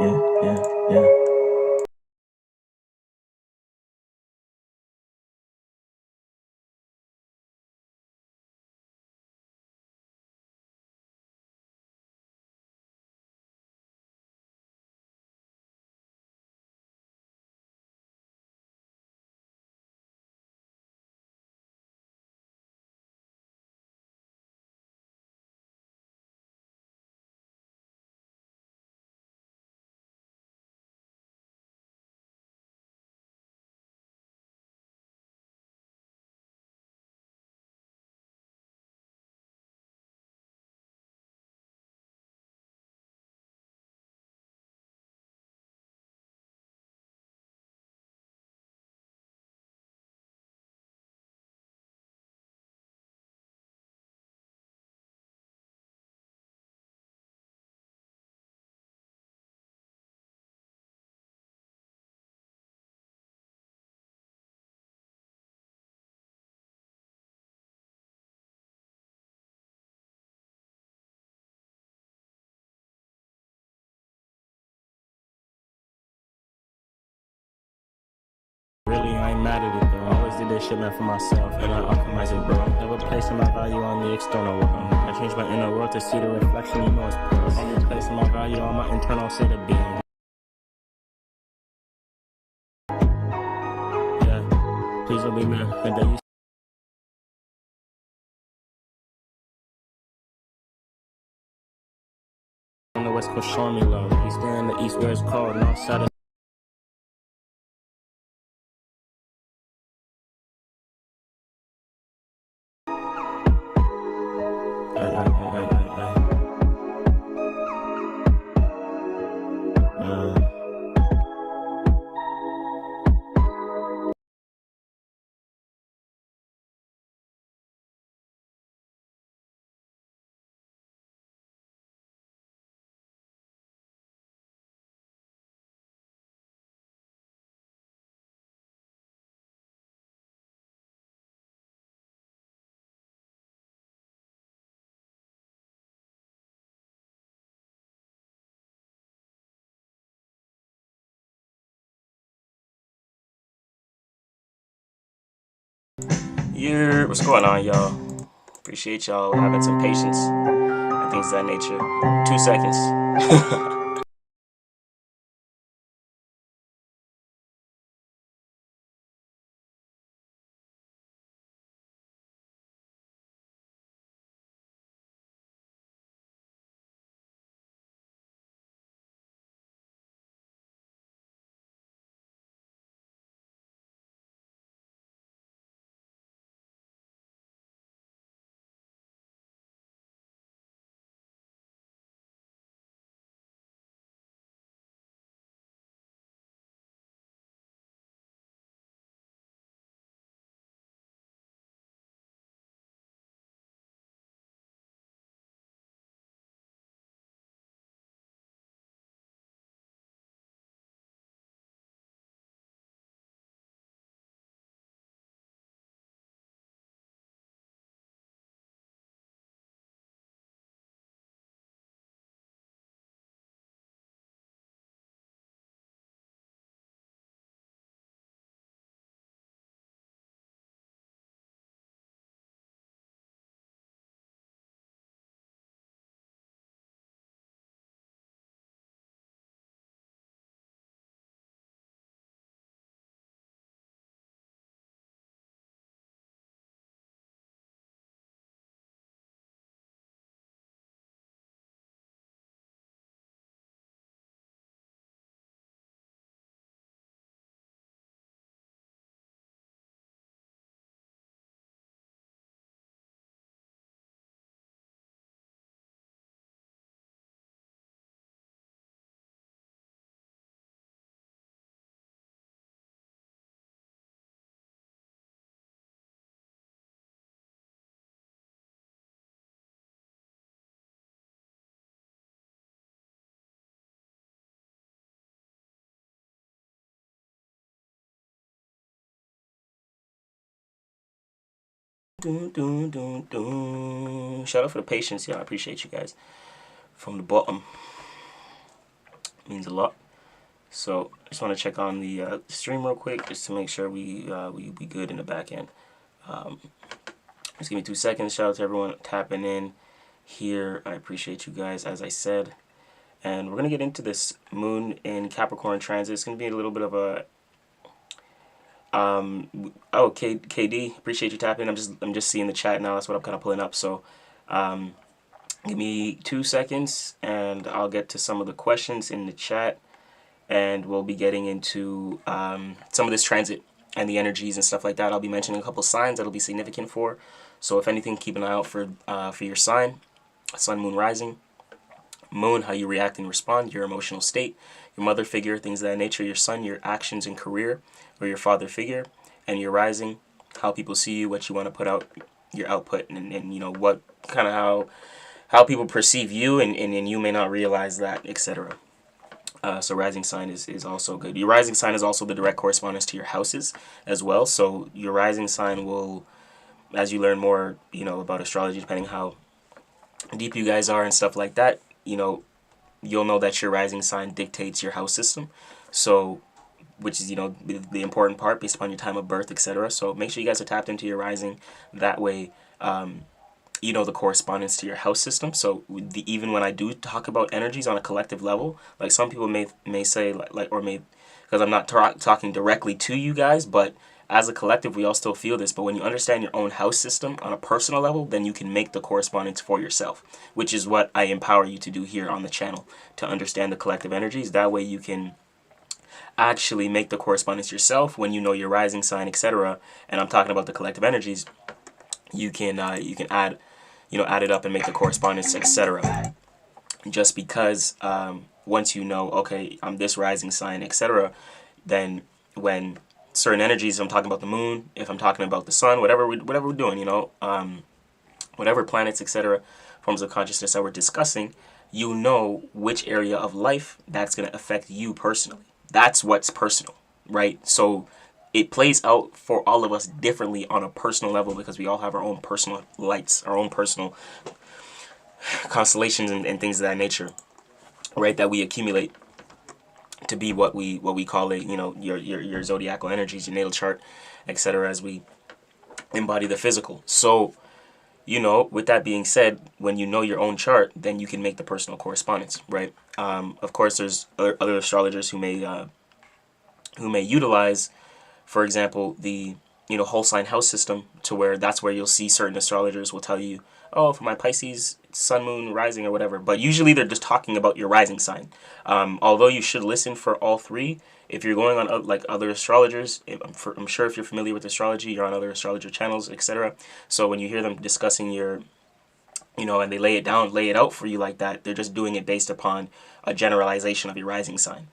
yeah. Really, I ain't mad at it though. I always did this shit, man, for myself, and I optimize it, bro. Never placing my value on the external world. I change my inner world to see the reflection, you know it's plus. Only placing my value on my internal state of being. Yeah, please don't be mad. And that you on the West Coast showing me love. You stay in the East where it's cold, and outside of yeah, what's going on, y'all? Appreciate y'all having some patience and things of that nature. 2 seconds. Shout out for the patience, y'all. I appreciate you guys from the bottom. means a lot. So I just want to check on the stream real quick just to make sure we be good in the back end. Just give me 2 seconds. Shout out to everyone tapping in here. I appreciate you guys, as I said. And we're going to get into this moon in Capricorn transit. It's going to be a little bit of a KD, appreciate you tapping. I'm just seeing the chat now. That's what I'm kind of pulling up. So give me 2 seconds and I'll get to some of the questions in the chat, and we'll be getting into some of this transit and the energies and stuff like that. I'll be mentioning a couple signs that'll be significant for. So if anything, keep an eye out for your sign, sun, moon, rising. Moon, how you react and respond, your emotional state, your mother figure, things of that nature, your sun, your actions and career, or your father figure, and your rising, how people see you, what you want to put out, your output, and you know, what kind of how people perceive you, and you may not realize that, etc. So rising sign is also good. Your rising sign is also the direct correspondence to your houses as well. So your rising sign will, as you learn more, you know, about astrology, depending how deep you guys are and stuff like that, you know, you'll know that your rising sign dictates your house system. So, which is, you know, the important part based upon your time of birth, etc. So make sure you guys are tapped into your rising. That way, you know, the correspondence to your house system. So even when I do talk about energies on a collective level, like some people may say because I'm not talking directly to you guys, but as a collective, we all still feel this. But when you understand your own house system on a personal level, then you can make the correspondence for yourself, which is what I empower you to do here on the channel, to understand the collective energies. That way you can actually make the correspondence yourself when you know your rising sign, etc. And I'm talking about the collective energies. You can add it up and make the correspondence, etc. Just because once you know, okay, I'm this rising sign, etc., then when certain energies, if I'm talking about the moon, if I'm talking about the sun, whatever we're doing, you know, whatever planets, etc., forms of consciousness that we're discussing, you know which area of life that's going to affect you personally. That's what's personal, right? So it plays out for all of us differently on a personal level because we all have our own personal lights, our own personal constellations and things of that nature, right? That we accumulate to be what we call it, you know, your zodiacal energies, your natal chart, etc. as we embody the physical. So, you know, with that being said, when you know your own chart, then you can make the personal correspondence, right? Of course, there's other astrologers who may utilize, for example, the whole sign house system, to where that's where you'll see certain astrologers will tell you, oh, for my Pisces, sun, moon, rising, or whatever. But usually they're just talking about your rising sign. Although you should listen for all three. If you're going on like other astrologers, I'm sure if you're familiar with astrology, you're on other astrologer channels, etc. So when you hear them discussing your, and they lay it out for you like that, they're just doing it based upon a generalization of your rising sign.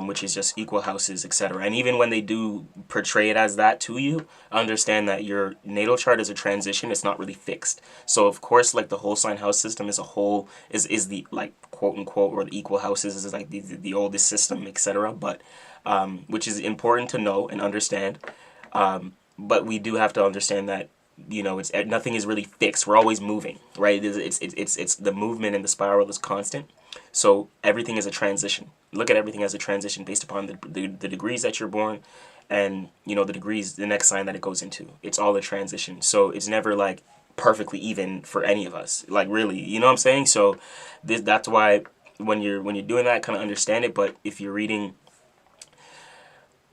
Which is just equal houses, etc. And even when they do portray it as that to you, understand that your natal chart is a transition. It's not really fixed. So of course, like the whole sign house system as a whole is the, like, quote unquote, or the equal houses is like the oldest system, etc. But which is important to know and understand. But we do have to understand that it's nothing is really fixed. We're always moving, right? It's the movement and the spiral is constant. So everything is a transition. Look at everything as a transition based upon the degrees that you're born, and the degrees, the next sign that it goes into. It's all a transition. So it's never like perfectly even for any of us. Like, really, you know what I'm saying? So that's why when you're doing that, kind of understand it. But if you're reading,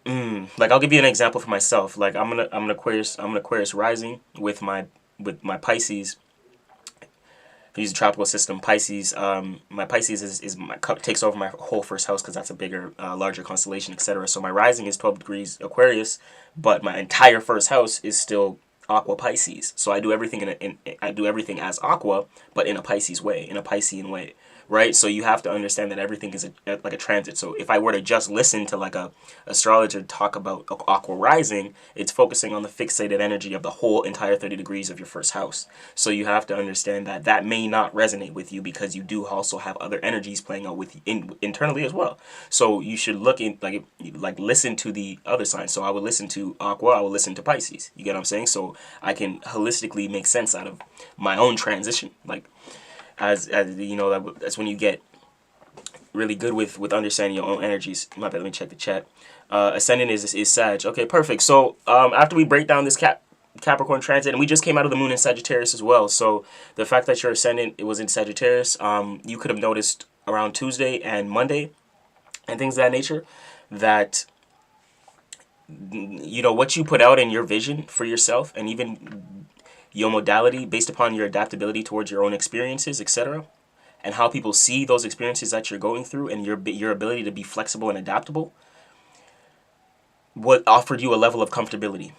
like, I'll give you an example for myself. Like, I'm an Aquarius rising with my Pisces. If you use the tropical system, Pisces, my Pisces is takes over my whole first house because that's a bigger, larger constellation, etc. So my rising is 12 degrees Aquarius, but my entire first house is still Aqua Pisces. So I do everything I do everything as Aqua, but in a Pisces way, in a Piscean way, right? So you have to understand that everything is like a transit. So if I were to just listen to like a astrologer talk about Aqua rising, it's focusing on the fixated energy of the whole entire 30 degrees of your first house. So you have to understand that that may not resonate with you because you do also have other energies playing out with you internally as well. So you should look in like listen to the other signs. So I would listen to Aqua, I would listen to Pisces. You get what I'm saying? So I can holistically make sense out of my own transition. Like, as that's when you get really good with understanding your own energies. My bad, let me check the chat. Ascendant is Sag. Okay, perfect. So after we break down this Capricorn transit, and we just came out of the moon in Sagittarius as well. So the fact that your ascendant it was in Sagittarius, you could have noticed around Tuesday and Monday and things of that nature that what you put out in your vision for yourself and even your modality based upon your adaptability towards your own experiences, etc., and how people see those experiences that you're going through and your ability to be flexible and adaptable, what offered you a level of comfortability,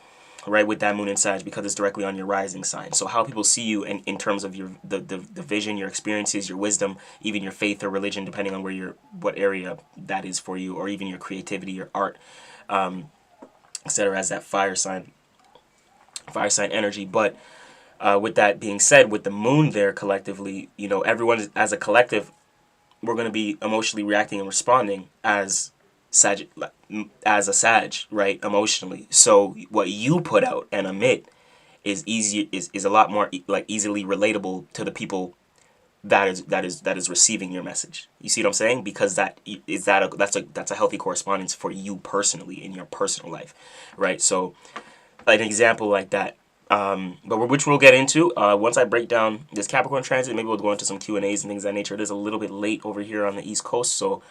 right, with that moon in Sag because it's directly on your rising sign. So how people see you in terms of your the vision, your experiences, your wisdom, even your faith or religion, depending on what area that is for you, or even your creativity, your art, etc., as that fire sign energy. But with that being said, with the moon there collectively, everyone as a collective, we're going to be emotionally reacting and responding as a Sag, right? Emotionally. So what you put out and emit is a lot more like easily relatable to the people that is receiving your message. You see what I'm saying? Because that's a healthy correspondence for you personally in your personal life, right? So like an example like that. But which we'll get into once I break down this Capricorn transit. Maybe we'll go into some Q&As and things of that nature. It is a little bit late over here on the East Coast, so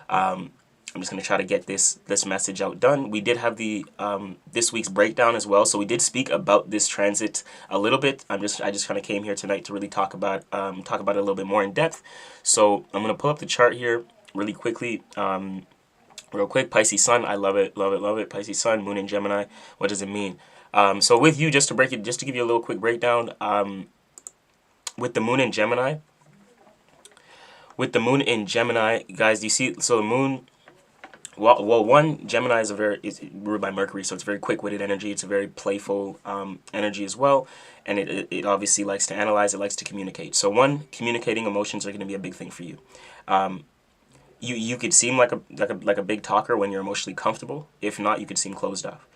I'm just going to try to get this message out done. We did have the this week's breakdown as well, so we did speak about this transit a little bit. I just kind of came here tonight to really talk about it a little bit more in depth. So I'm going to pull up the chart here really quickly. Real quick, Pisces Sun, I love it, love it, love it. Pisces Sun, Moon in Gemini. What does it mean? So with you, just to give you a little quick breakdown, with the Moon in Gemini, guys, do you see? So the Moon, one, Gemini is ruled by Mercury, so it's very quick-witted energy. It's a very playful energy as well, and it obviously likes to analyze. It likes to communicate. So one, communicating emotions are going to be a big thing for you. You could seem like a big talker when you're emotionally comfortable. If not, you could seem closed off.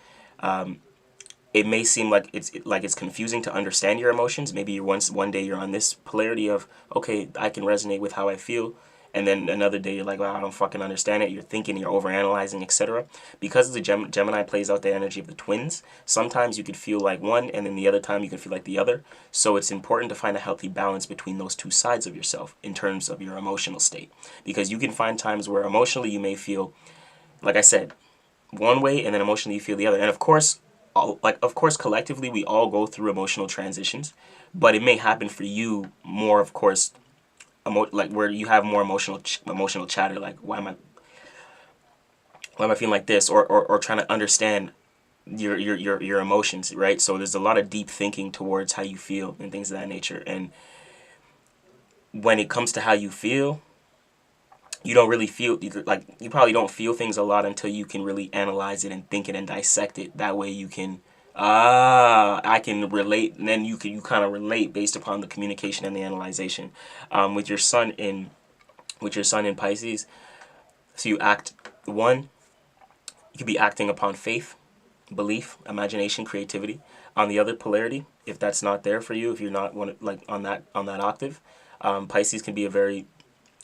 It may seem like it's confusing to understand your emotions. Maybe one day you're on this polarity of, okay, I can resonate with how I feel, and then another day you're like, well, I don't fucking understand it. You're thinking, you're overanalyzing, etc. Because the Gemini plays out the energy of the twins, sometimes you could feel like one, and then the other time you can feel like the other. So it's important to find a healthy balance between those two sides of yourself in terms of your emotional state, because you can find times where emotionally you may feel, like I said, one way, and then emotionally you feel the other. And of course, collectively we all go through emotional transitions, but it may happen for you more, of course, like where you have more emotional chatter, like why am I feeling like this, or trying to understand your emotions, right? So there's a lot of deep thinking towards how you feel and things of that nature. And when it comes to how you feel, you don't really feel, like, you probably don't feel things a lot until you can really analyze it and think it and dissect it. That way you can, I can relate, and then you kind of relate based upon the communication and the analyzation. With your sun in Pisces, so you could be acting upon faith, belief, imagination, creativity. On the other polarity, if that's not there for you, if you're not on that octave, Pisces can be a very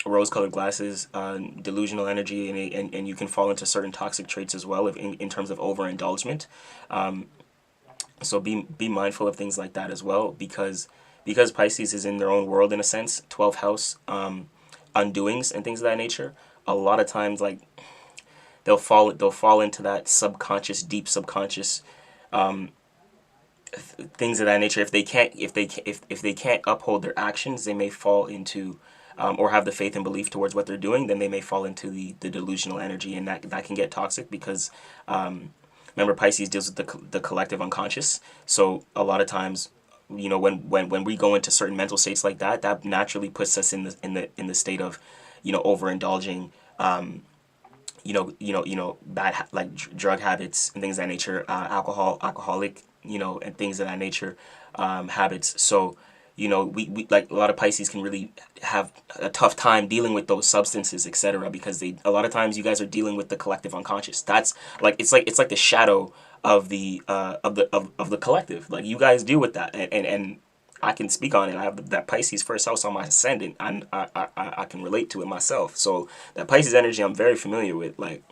rose-colored glasses, delusional energy, and you can fall into certain toxic traits as well in terms of overindulgence. So be mindful of things like that as well, because Pisces is in their own world in a sense, 12th house, undoings and things of that nature. A lot of times, like, they'll fall into that deep subconscious things of that nature. If they can't uphold their actions, they may fall into or have the faith and belief towards what they're doing, then they may fall into the delusional energy, and that can get toxic because remember, Pisces deals with the collective unconscious. So a lot of times, when we go into certain mental states like that, that naturally puts us in the state of, overindulging, bad like drug habits and things of that nature, alcoholic, and things of that nature, habits. So we like a lot of Pisces can really have a tough time dealing with those substances, etc., because a lot of times you guys are dealing with the collective unconscious. That's like it's like the shadow of the collective. Like, you guys deal with that, and I can speak on it. I have that Pisces first house on my ascendant. I can relate to it myself. So that Pisces energy, I'm very familiar with. Like,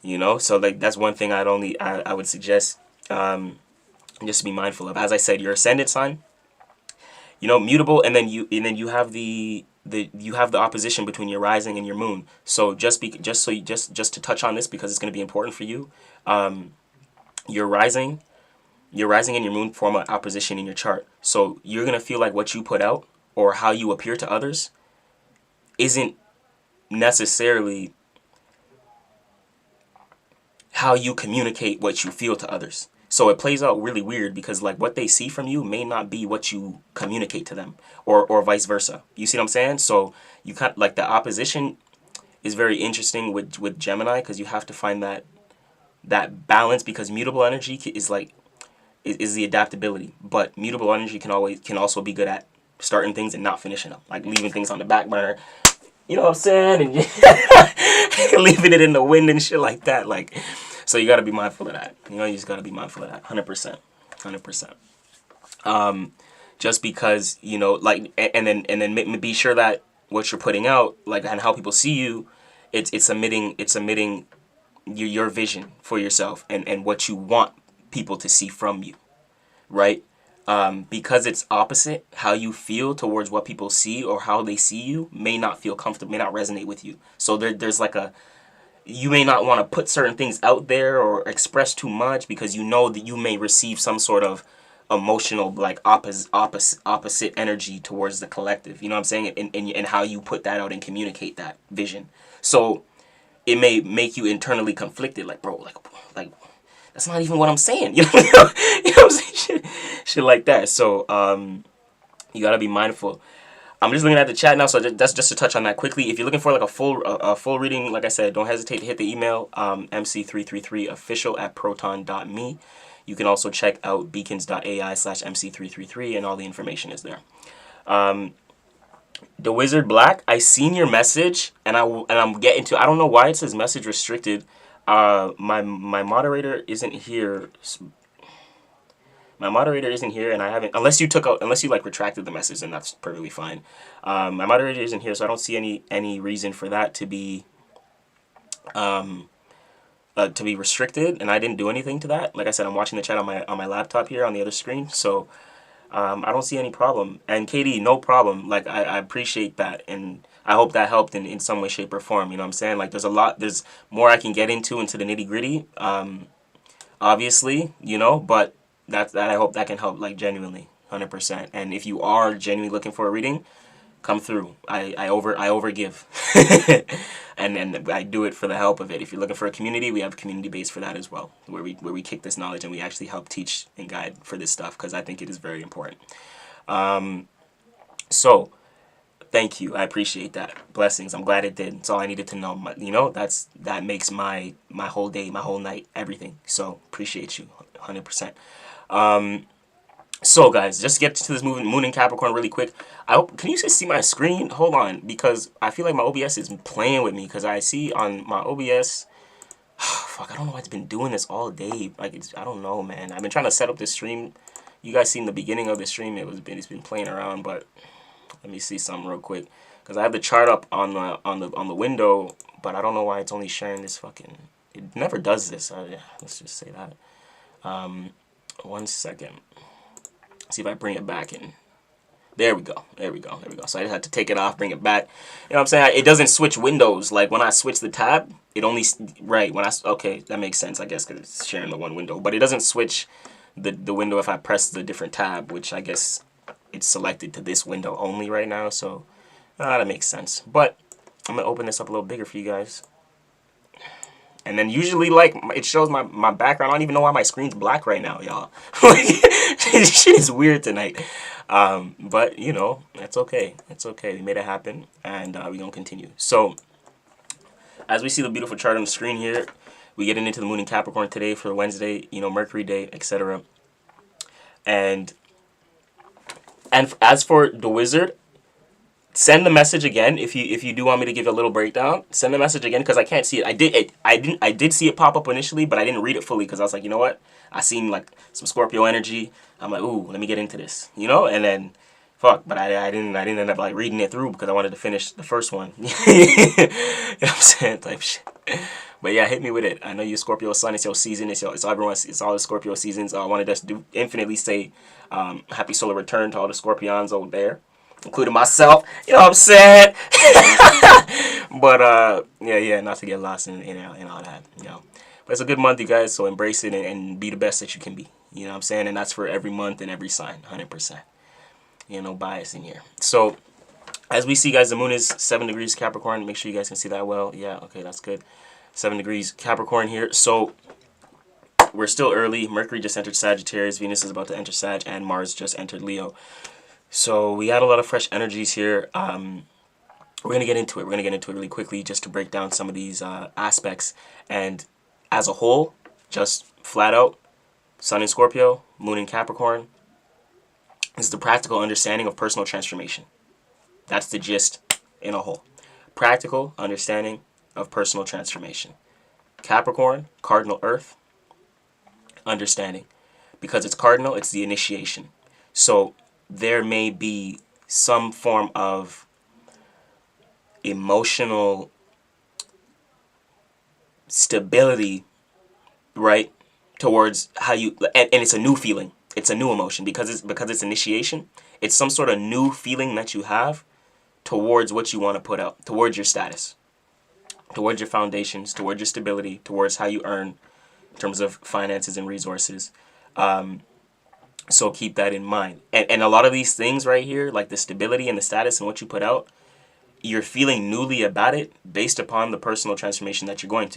you know, so like that's one thing I would suggest just to be mindful of. As I said, your ascendant sign, you know, mutable, and then you have you have the opposition between your rising and your moon. So just to touch on this because it's going to be important for you. Your rising your rising and your moon form an opposition in your chart. So you're going to feel like what you put out or how you appear to others isn't necessarily how you communicate what you feel to others. So it plays out really weird because like what they see from you may not be what you communicate to them, or vice versa. You see what I'm saying? So you kind like the opposition is very interesting with Gemini because you have to find that balance because mutable energy is like is the adaptability, but mutable energy can also be good at starting things and not finishing them, like leaving things on the back burner. You know what I'm saying? And leaving it in the wind and shit like that. Like, so you got to be mindful of that. You know, you just got to be mindful of that. 100%. 100%. Just because, you know, like, and then be sure that what you're putting out, like, and how people see you, it's emitting your vision for yourself and what you want people to see from you, right? Because it's opposite, how you feel towards what people see or how they see you may not feel comfortable, may not resonate with you. So there's like you may not want to put certain things out there or express too much because you know that you may receive some sort of emotional like opposite energy towards the collective. You know what I'm saying? And how you put that out and communicate that vision. So it may make you internally conflicted, like, bro, like that's not even what I'm saying. You know what I'm saying? Shit like that. So you gotta be mindful. I'm just looking at the chat now, so that's just to touch on that quickly. If you're looking for like a full reading, like I said, don't hesitate to hit the email mc333official@proton.me. You can also check out beacons.ai/mc333, and all the information is there. The Wizard Black, I seen your message, and I'm getting to. I don't know why it says message restricted. My moderator isn't here. My moderator isn't here, and I haven't, unless you like retracted the message, and that's perfectly fine. My moderator isn't here, so I don't see any reason for that to be restricted, and I didn't do anything to that. Like I said, I'm watching the chat on my laptop here on the other screen, so I don't see any problem. And Katie, no problem. Like I appreciate that, and I hope that helped in some way, shape, or form. You know what I'm saying? Like there's more I can get into the nitty gritty. Obviously, you know, but that I hope that can help, like, genuinely, 100%. And if you are genuinely looking for a reading, come through. I overgive, and I do it for the help of it. If you're looking for a community, we have community base for that as well, where we kick this knowledge and we actually help teach and guide for this stuff because I think it is very important. So thank you. I appreciate that. Blessings. I'm glad it did. It's all I needed to know. You know, that makes my whole day, my whole night, everything. So appreciate you 100%. So guys, just to get to this moon in Capricorn really quick. Can you just see my screen? Hold on, because I feel like my OBS is playing with me because I see on my OBS. Fuck, I don't know why it's been doing this all day. Like I don't know, man. I've been trying to set up this stream. You guys seen the beginning of the stream. It's been playing around, but let me see something real quick because I have the chart up on the window, but I don't know why it's only sharing this fucking. It never does this. Let's just say that. 1 second. See if I bring it back in. There we go. So I just had to take it off, bring it back. You know what I'm saying? It doesn't switch windows. Like when I switch the tab, it only okay, that makes sense, I guess, because it's sharing the one window. But it doesn't switch the window if I press the different tab, which I guess it's selected to this window only right now. So that makes sense. But I'm gonna open this up a little bigger for you guys. And then usually, like, it shows my background. I don't even know why my screen's black right now, y'all. This shit is weird tonight. But, you know, that's okay. It's okay. We made it happen, and we're going to continue. So, as we see the beautiful chart on the screen here, we getting into the moon in Capricorn today for Wednesday, you know, Mercury day, etc. And as for the Wizard, Send the message again if you do want me to give a little breakdown. Send the message again because I can't see it. I did see it pop up initially, but I didn't read it fully because I was like, you know what? I seen like some Scorpio energy. I'm like, ooh, let me get into this, you know. And then, fuck, but I didn't end up like reading it through because I wanted to finish the first one. You know what I'm saying? Type shit. But yeah, hit me with it. I know you Scorpio sun. It's your season. It's everyone's. It's all the Scorpio seasons. I wanted us to do infinitely say, happy solar return to all the Scorpions over there, including myself. You know what I'm saying? But yeah, not to get lost in all that. You know, but it's a good month, you guys. So embrace it and be the best that you can be. You know what I'm saying? And that's for every month and every sign, 100%. You know, no bias in here. So as we see, guys, the moon is 7 degrees Capricorn. Make sure you guys can see that well. Yeah, okay, that's good. 7 degrees Capricorn here. So we're still early. Mercury just entered Sagittarius. Venus is about to enter Sag, and Mars just entered Leo. So we had a lot of fresh energies here. We're gonna get into it. We're gonna get into it really quickly just to break down some of these aspects. And as a whole, just flat out, Sun in Scorpio, Moon in Capricorn is the practical understanding of personal transformation. That's the gist in a whole. Practical understanding of personal transformation. Capricorn, cardinal Earth, understanding. Because it's cardinal, it's the initiation. So there may be some form of emotional stability, right, towards how you, and it's a new feeling. It's a new emotion because it's initiation. It's some sort of new feeling that you have towards what you want to put out, towards your status, towards your foundations, towards your stability, towards how you earn in terms of finances and resources. So keep that in mind. And a lot of these things right here, like the stability and the status and what you put out, you're feeling newly about it based upon the personal transformation that you're going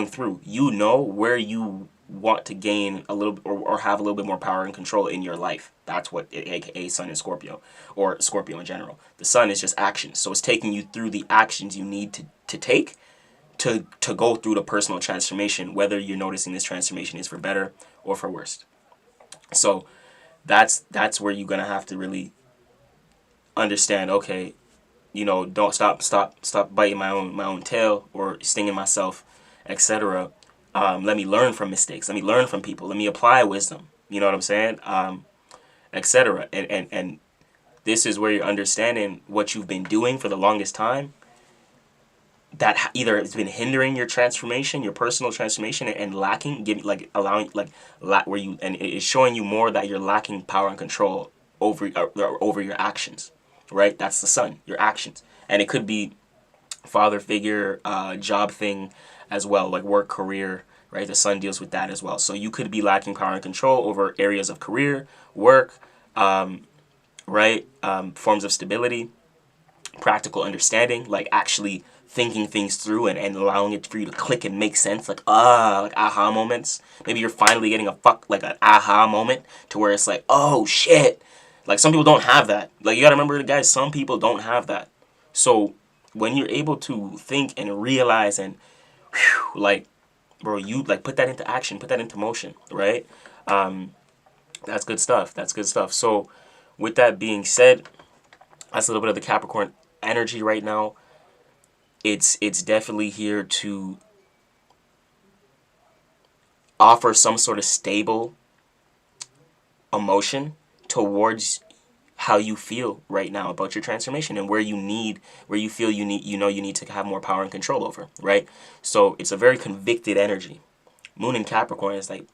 through. You know where you want to gain a little or have a little bit more power and control in your life. That's what aka Sun in Scorpio, or Scorpio in general. The Sun is just action. So it's taking you through the actions you need to take to go through the personal transformation, whether you're noticing this transformation is for better or for worse. So that's where you're gonna have to really understand, okay, you know, don't stop biting my own tail or stinging myself, etc. Let me learn from mistakes. Let me learn from people. Let me apply wisdom. You know what I'm saying? Etc. And this is where you're understanding what you've been doing for the longest time. That either it's been hindering your transformation, your personal transformation, and lacking, where you, and it's showing you more that you're lacking power and control over your actions. Right? That's the Sun, your actions. And it could be father figure, job thing as well, like work, career, right? The Sun deals with that as well. So you could be lacking power and control over areas of career, work, right? Forms of stability, practical understanding, like actually thinking things through and allowing it for you to click and make sense, like aha moments. Maybe you're finally getting an aha moment to where it's like, oh shit. Like, some people don't have that. Like, you gotta remember, guys, some people don't have that. So when you're able to think and realize and like, bro, you like put that into action, put that into motion, right? That's good stuff. That's good stuff. So with that being said, that's a little bit of the Capricorn energy right now. It's definitely here to offer some sort of stable emotion towards how you feel right now about your transformation and where you feel you need to have more power and control over, right? So it's a very convicted energy. Moon in Capricorn is like,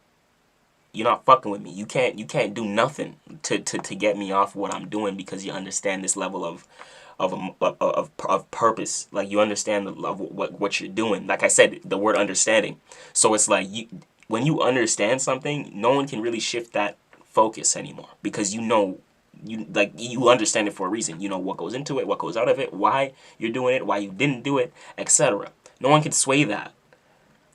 you're not fucking with me. You can't do nothing to get me off what I'm doing, because you understand this level of purpose. Like, you understand the level what you're doing. Like I said, the word understanding. So it's like, when you understand something, no one can really shift that focus anymore, because you understand it for a reason. You know what goes into it, what goes out of it, why you're doing it, why you didn't do it, etc. No one can sway that.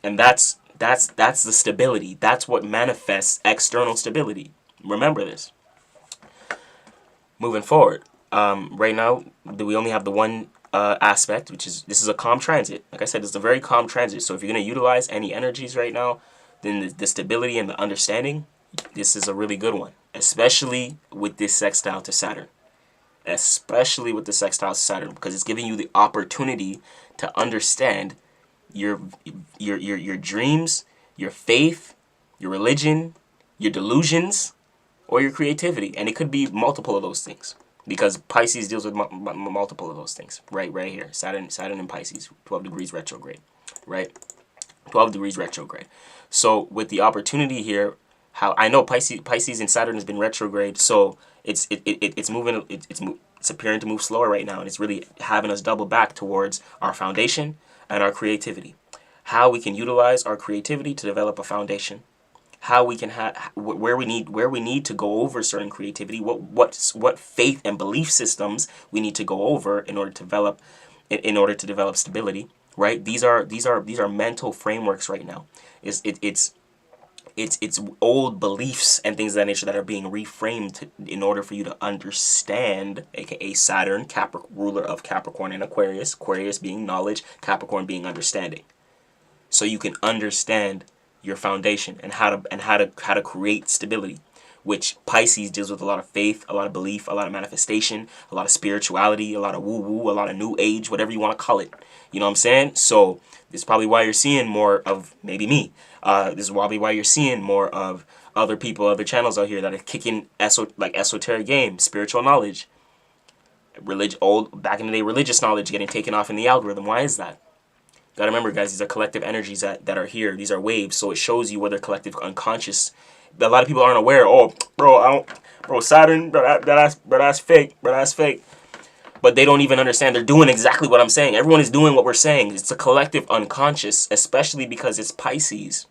And that's the stability. That's what manifests external stability. Remember this. Moving forward, right now we only have the one aspect, which is, this is a calm transit. Like I said, it's a very calm transit. So if you're going to utilize any energies right now, then the stability and the understanding, this is a really good one, especially with this sextile to Saturn. especially with the sextile Saturn, because it's giving you the opportunity to understand your your dreams, your faith, your religion, your delusions, or your creativity, and it could be multiple of those things because Pisces deals with multiple of those things. Right here, Saturn in Pisces, 12 degrees retrograde, right? 12 degrees retrograde. So with the opportunity here, how I know Pisces and Saturn has been retrograde, so it's moving it's appearing to move slower right now, and it's really having us double back towards our foundation and our creativity. How we can utilize our creativity to develop a foundation. How we can have where we need to go over certain creativity. What faith and belief systems we need to go over in order to develop stability. Right. These are mental frameworks right now. It's old beliefs and things of that nature that are being reframed in order for you to understand, aka Saturn, ruler of Capricorn and Aquarius. Aquarius being knowledge, Capricorn being understanding. So you can understand your foundation and how to create stability, which Pisces deals with a lot of faith, a lot of belief, a lot of manifestation, a lot of spirituality, a lot of woo-woo, a lot of new age, whatever you want to call it. You know what I'm saying? So this is probably why you're seeing more of maybe me. This is probably why you're seeing more of other people, other channels out here that are kicking esoteric game, spiritual knowledge, old back in the day religious knowledge getting taken off in the algorithm. Why is that? Gotta remember, guys, these are collective energies that are here. These are waves, so it shows you whether collective unconscious. A lot of people aren't aware. Oh, bro, Saturn, that's fake, that's fake. But they don't even understand. They're doing exactly what I'm saying. Everyone is doing what we're saying. It's a collective unconscious, especially because it's Pisces.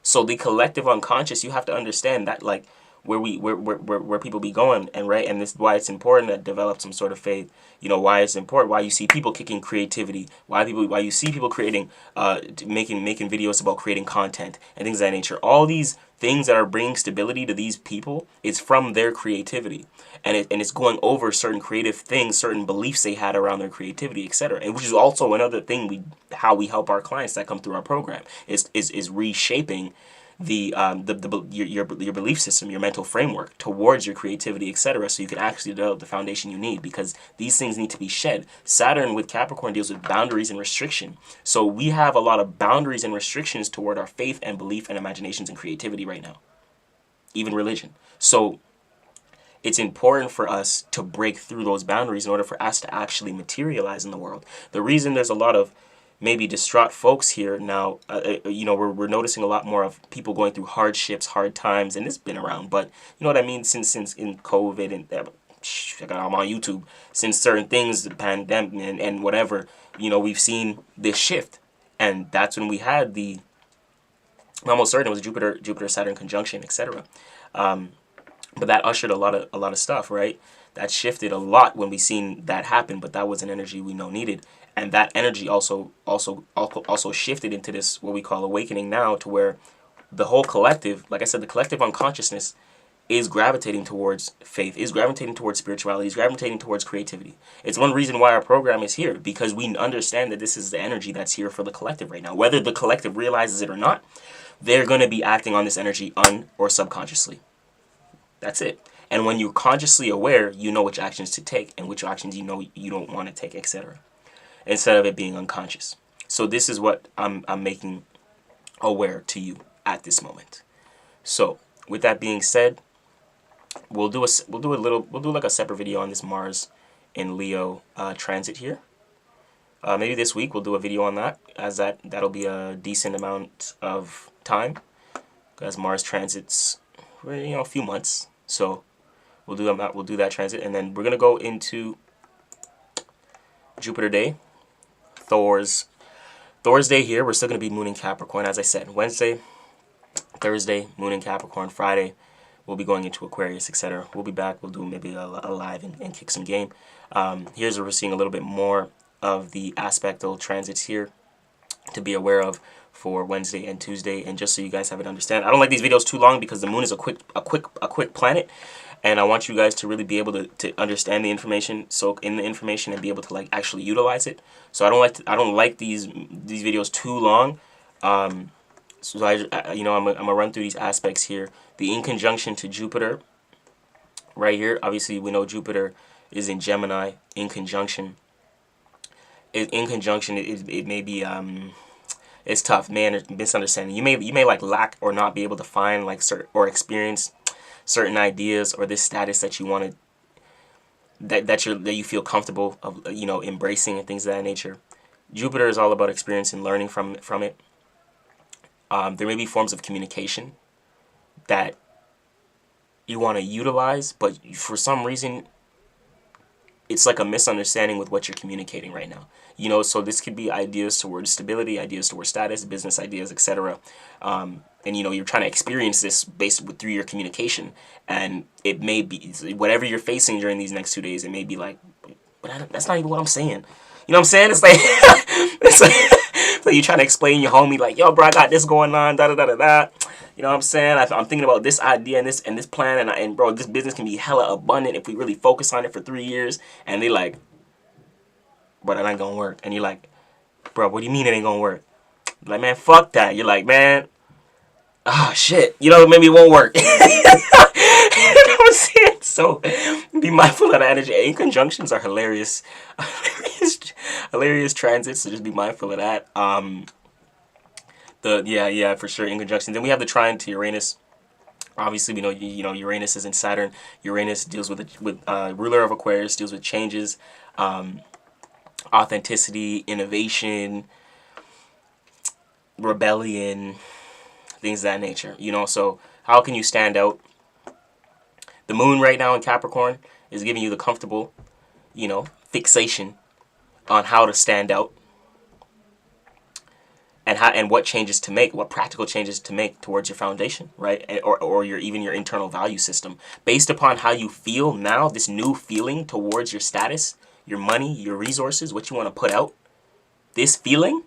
So the collective unconscious, you have to understand that, like, where people be going, and right, and this is why it's important to develop some sort of faith. You know why it's important. Why you see people kicking creativity. Why you see people creating, making videos about creating content and things of that nature. All these things that are bringing stability to these people, it's from their creativity, and it's going over certain creative things, certain beliefs they had around their creativity, etc. And which is also another thing how we help our clients that come through our program is reshaping your belief system, your mental framework towards your creativity, etc. So you can actually develop the foundation you need, because these things need to be shed. Saturn with Capricorn deals with boundaries and restriction. So we have a lot of boundaries and restrictions toward our faith and belief and imaginations and creativity right now, even religion. So it's important for us to break through those boundaries in order for us to actually materialize in the world. The reason there's a lot of maybe distraught folks here now, we're noticing a lot more of people going through hardships, hard times, and it's been around, but you know what I mean, since in COVID, and I'm on YouTube, since certain things, the pandemic and whatever, we've seen this shift, and that's when we had I'm almost certain it was Jupiter Saturn conjunction, etc. But that ushered a lot of stuff, right? That shifted a lot when we seen that happen, but that was an energy we know needed. And that energy also shifted into this, what we call awakening now, to where the whole collective, like I said, the collective unconsciousness is gravitating towards faith, is gravitating towards spirituality, is gravitating towards creativity. It's one reason why our program is here, because we understand that this is the energy that's here for the collective right now. Whether the collective realizes it or not, they're going to be acting on this energy or subconsciously. That's it. And when you're consciously aware, you know which actions to take and which actions you don't want to take, etc. Instead of it being unconscious. So this is what I'm making aware to you at this moment. So with that being said, we'll do like a separate video on this Mars in Leo transit here. Maybe this week we'll do a video on that, as that'll be a decent amount of time, because Mars transits a few months. So we'll do that transit, and then we're gonna go into Jupiter Day. Thor's Day here. We're still going to be Moon in Capricorn, as I said. Wednesday, Thursday, Moon in Capricorn. Friday, we'll be going into Aquarius, etc. We'll be back. We'll do maybe a live and kick some game. Here's where we're seeing a little bit more of the aspectal transits here to be aware of for Wednesday and Tuesday. And just so you guys have it understand, I don't like these videos too long because the moon is a quick planet. And I want you guys to really be able to understand the information, soak in the information, and be able to like actually utilize it. So I don't like these videos too long. So I'm gonna run through these aspects here. The in conjunction to Jupiter, right here. Obviously, we know Jupiter is in Gemini in conjunction. In conjunction, it may be it's tough, man. Misunderstanding. You may like lack or not be able to find like certain or experience certain ideas or this status that you wanted, that you feel comfortable of, embracing and things of that nature. Jupiter is all about experience and learning from it. There may be forms of communication that you want to utilize, but for some reason it's like a misunderstanding with what you're communicating right now. So this could be ideas towards stability, ideas towards status, business ideas, etc. And you're trying to experience this through your communication, and it may be whatever you're facing during these next 2 days. It may be like, but that's not even what I'm saying. You know what I'm saying? It's like it's like you're trying to explain your homie like, yo, bro, I got this going on, da da da da da. You know what I'm saying? I'm thinking about this idea and this plan, and bro, this business can be hella abundant if we really focus on it for 3 years. And they like, bro, that ain't gonna work. And you're like, bro, what do you mean it ain't gonna work? Like, man, fuck that. You're like, man, shit. Maybe it won't work. You know what I'm saying? So be mindful of that energy. And conjunctions are hilarious. Hilarious transits, so just be mindful of that. For sure, in conjunction. Then we have the trine to Uranus. Obviously, we know Uranus is in Saturn. Uranus deals with ruler of Aquarius, deals with changes, authenticity, innovation, rebellion, things of that nature. So how can you stand out? The moon right now in Capricorn is giving you the comfortable, fixation on how to stand out, and what changes to make, what practical changes to make towards your foundation, right? Or your internal value system based upon how you feel now. This new feeling towards your status, your money, your resources, what you want to put out. This feeling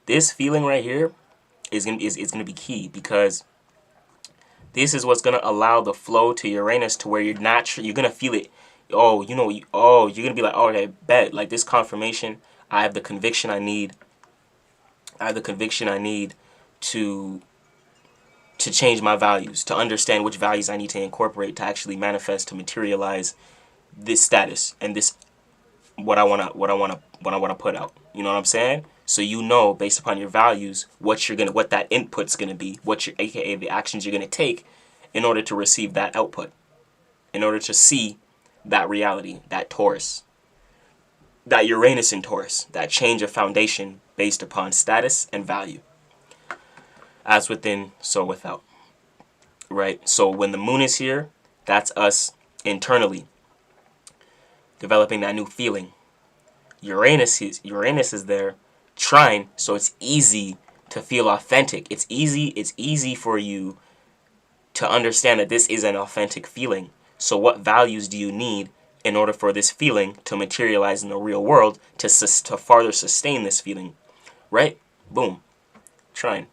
right here is gonna be key, because this is what's gonna allow the flow to Uranus to where you're gonna feel it. You're gonna be like, okay, bet, like this confirmation. I have the conviction I need. To change my values, to understand which values I need to incorporate to actually manifest, to materialize this status and this what I wanna put out. You know what I'm saying? So based upon your values what that input's gonna be, aka the actions you're gonna take in order to receive that output, in order to see that reality, that Taurus, that Uranus in Taurus, that change of foundation based upon status and value. As within, so without. Right? So when the moon is here, that's us internally developing that new feeling. Uranus is there, trine, so it's easy to feel authentic. It's easy for you to understand that this is an authentic feeling. So what values do you need in order for this feeling to materialize in the real world, to farther sustain this feeling? Right? Boom. Trine.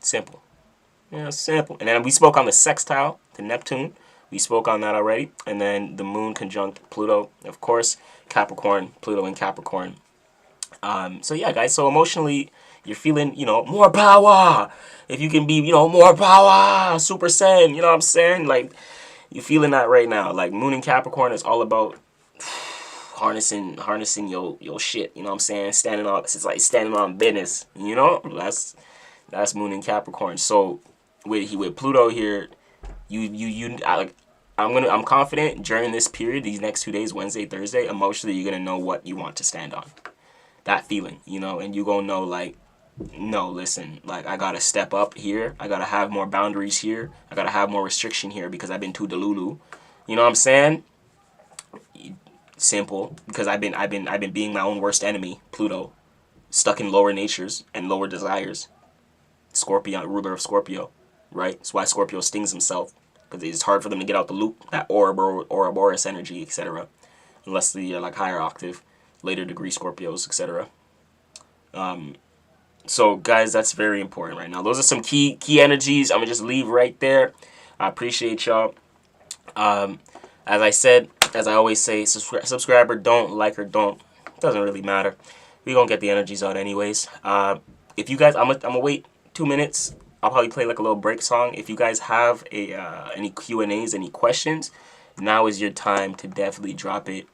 Simple. Yeah, simple. And then we spoke on the sextile to Neptune. We spoke on that already. And then the moon conjunct Pluto, of course. Capricorn, Pluto in Capricorn. So yeah, guys. So emotionally, you're feeling, more power. If you can be, more power, Super Saiyan. You know what I'm saying? Like, you're feeling that right now. Like, moon in Capricorn is all about harnessing your shit. You know what I'm saying? It's like standing on business. That's moon in Capricorn. So with Pluto here, I'm confident during this period, these next 2 days, Wednesday, Thursday, emotionally you're gonna know what you want to stand on. That feeling, and you gonna know, like, no, listen, like, I gotta step up here. I gotta have more boundaries here. I gotta have more restriction here because I've been too delulu. You know what I'm saying? Simple, because I've been being my own worst enemy, Pluto, stuck in lower natures and lower desires. Scorpio, ruler of Scorpio, right? That's why Scorpio stings himself, because it's hard for them to get out the loop, that Ouroboros energy, etc. Unless they're like higher octave, later degree Scorpios, etc. So guys, that's very important right now. Those are some key energies. I'm gonna just leave right there. I appreciate y'all. As I said, as I always say, subscribe or don't, like or don't, doesn't really matter. We gonna get the energies out anyways. If you guys, I'm gonna wait 2 minutes I'll probably play like a little break song. If you guys have any Q&As, any questions, now is your time to definitely drop it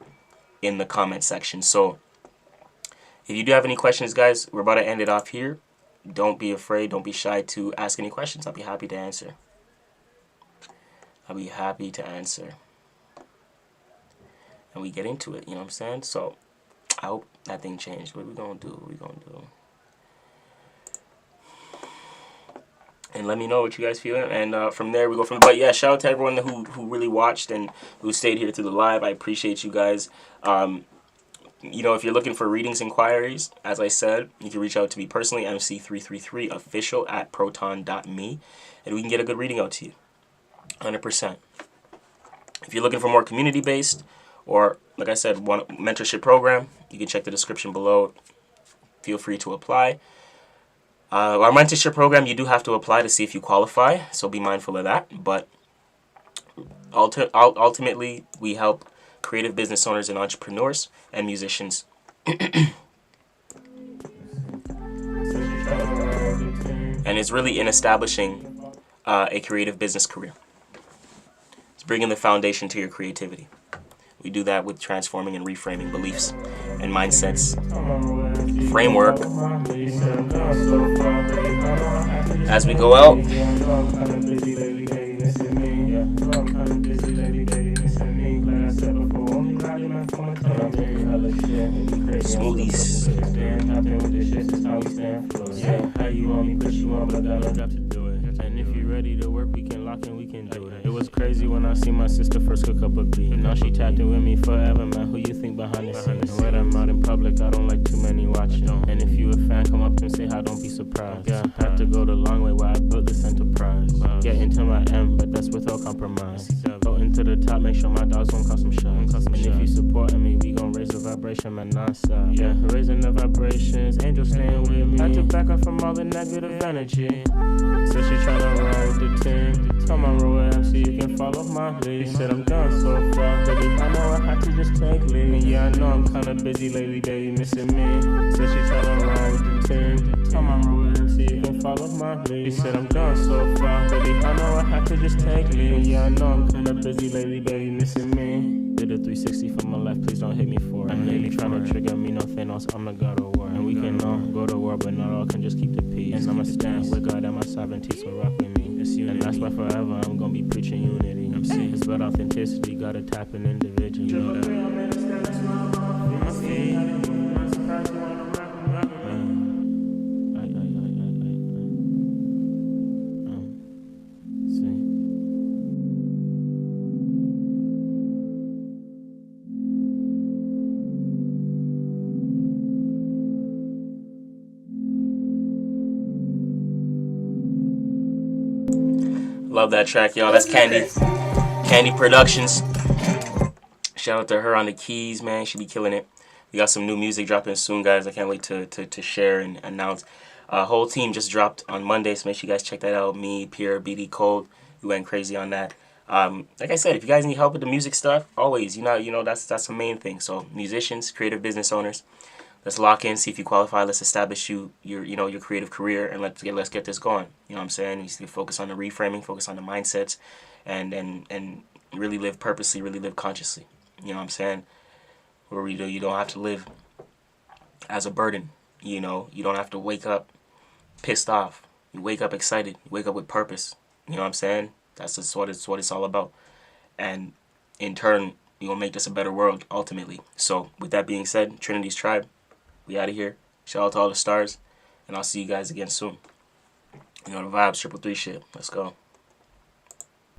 in the comment section. So if you do have any questions, guys, we're about to end it off here. Don't be afraid. Don't be shy to ask any questions. I'll be happy to answer. I'll be happy to answer. And we get into it, you know what I'm saying? So I hope that thing changed. What are we going to do? What are we going to do? And let me know what you guys feel. And from there, we go from... But yeah, shout out to everyone who really watched and who stayed here through the live. I appreciate you guys. You know, if you're looking for readings inquiries, as I said, you can reach out to me personally, mc333official@proton.me, and we can get a good reading out to you. 100%. If you're looking for more community-based, or, like I said, one mentorship program, you can check the description below. Feel free to apply. Our mentorship program, you do have to apply to see if you qualify, so be mindful of that. But ultimately, we help creative business owners and entrepreneurs and musicians. And it's really in establishing a creative business career. It's bringing the foundation to your creativity. We do that with transforming and reframing beliefs and mindsets. Framework. As we go out. Smoothies. How you want me, but you want, but I got to do it. And if you're ready to work, we can lock in, we can do it. It was crazy when I see my sister first cook up a beat. And now she tapped in with me forever, man. Who you think behind the scenes? When I'm out in public, I don't like too many watching. And if you a fan, come up and say hi, don't be surprised. Yeah, had to go the long way while I built this enterprise. Get into my M, but that's without compromise. Go into the top, make sure my dogs won't cause some shots. And if you supporting me, we gon' raise the vibration, man, non-stop. Yeah, raising the vibrations, angels staying with me. Had to back up from all the negative energy. So she tryna ride with the team. Come on, roll with MC, you can follow my lead. He said I'm done so far, baby, I know I had to just take lead. And yeah, I know I'm kinda busy lately, baby, missing me. So she tryna ride with the team. Come on, roll with MC, you can follow my lead. He said I'm done so far, baby, I know I had to just take lead. And yeah, I know I'm kinda busy lately, baby, missing me. Did a 360 for my life, please don't hit me for it. I'm lately trying to trigger me, no Thanos, I'm the god of war. And we can all go to war, but not all can just keep the peace. And I'ma stand with God at my sovereignty, so rock with me. It's unity. And that's why forever I'm gonna be preaching unity. It's about authenticity, gotta tap in individually. You know that. Love that track, y'all. That's Candy. Candy Productions. Shout out to her on the keys, man. She be killing it. We got some new music dropping soon, guys. I can't wait to share and announce. Whole team just dropped on Monday, so make sure you guys check that out. Me, Pierre, BD Cold. We went crazy on that. Like I said, if you guys need help with the music stuff, always, you know that's the main thing. So musicians, creative business owners, let's lock in, see if you qualify. Let's establish your creative career, and let's get this going. You know what I'm saying? You need to focus on the reframing, focus on the mindsets, and really live purposely, really live consciously. You know what I'm saying? Where you don't have to live as a burden. You know, you don't have to wake up pissed off. You wake up excited. You wake up with purpose. You know what I'm saying? That's just what it's all about. And in turn, you're gonna make this a better world ultimately. So with that being said, Trinity's Tribe, we out of here. Shout out to all the stars, and I'll see you guys again soon. You know the vibes, 333 shit. Let's go.